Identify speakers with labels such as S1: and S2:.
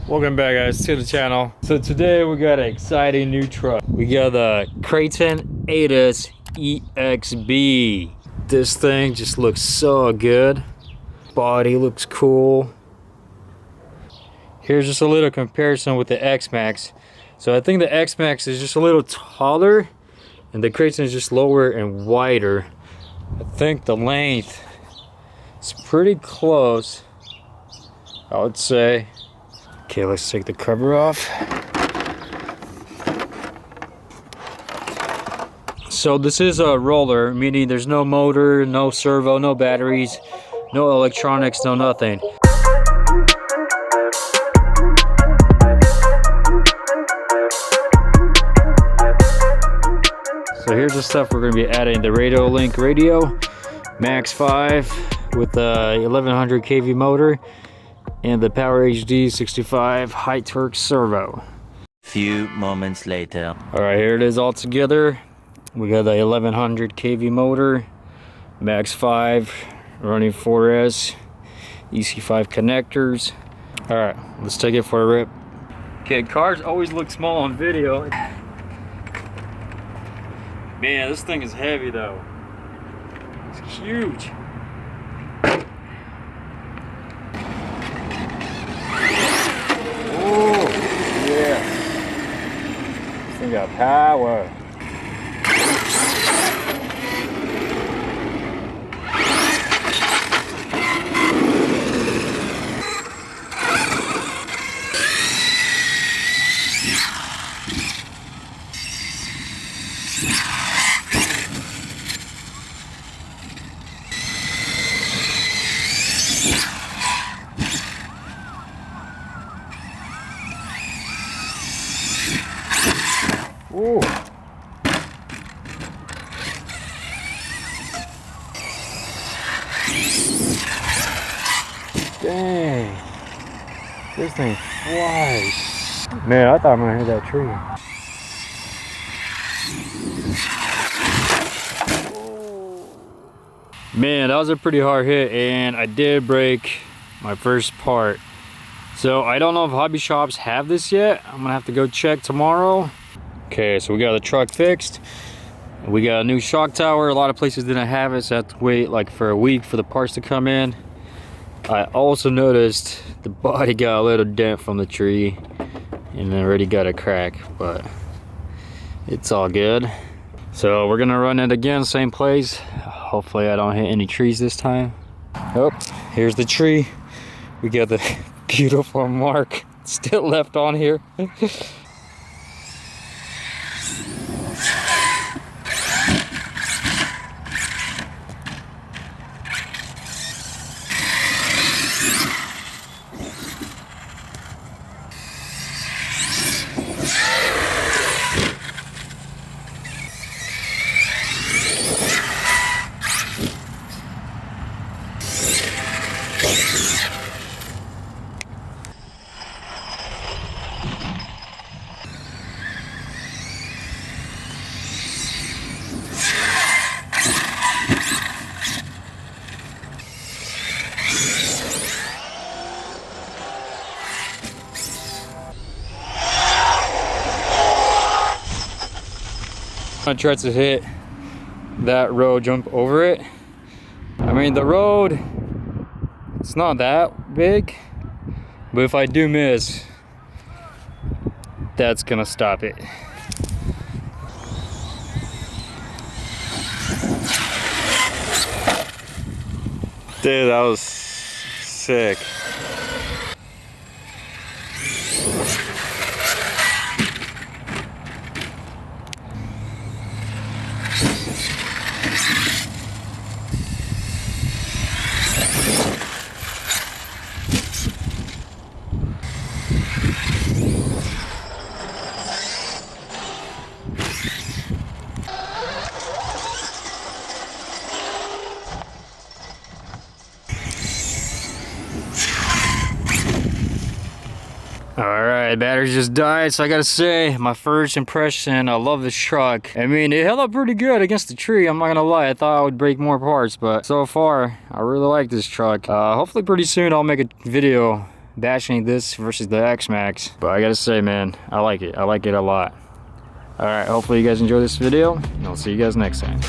S1: Welcome back, guys, to the channel. So today we got an exciting new truck. We got the Kraton EXB. This thing just looks so good. Body looks cool. Here's just a little comparison with the Xmaxx. So I think the Xmaxx is just a little taller and the Kraton is just lower and wider. I think the length is pretty close, I would say. Okay, let's take the cover off. So this is a roller, meaning there's no motor, no servo, no batteries, no electronics, no nothing. So here's the stuff we're going to be adding: the RadioLink Radio Max5 with the 1100 kV motor and the PowerHD 65 high torque servo.
S2: Few moments later.
S1: All right, here it is all together. We got the 1100 kV motor, Max5 running 4S, EC5 connectors. All right, let's take it for a rip. Okay, cars always look small on video. Man, this thing is heavy though. It's huge. We got power. Ooh. Dang. This thing flies. Man, I thought I'm gonna hit that tree. Ooh. Man, that was a pretty hard hit, and I did break my first part. So I don't know if hobby shops have this yet. I'm gonna have to go check tomorrow. Okay, so we got the truck fixed. We got a new shock tower. A lot of places didn't have it, so I had to wait like for a week for the parts to come in. I also noticed the body got a little dent from the tree and already got a crack, but it's all good. So we're gonna run it again, same place. Hopefully I don't hit any trees this time. Oh, here's the tree. We got the beautiful mark still left on here. I tried to hit that road, jump over it. I mean, the road, it's not that big, but if I do miss, that's gonna stop it. Dude, that was sick. Alright, batteries just died, so I gotta say, my first impression, I love this truck. I mean, it held up pretty good against the tree, I'm not gonna lie. I thought I would break more parts, but so far, I really like this truck. Hopefully pretty soon I'll make a video bashing this versus the Xmaxx. But I gotta say, man, I like it. I like it a lot. Alright, hopefully you guys enjoy this video, and I'll see you guys next time.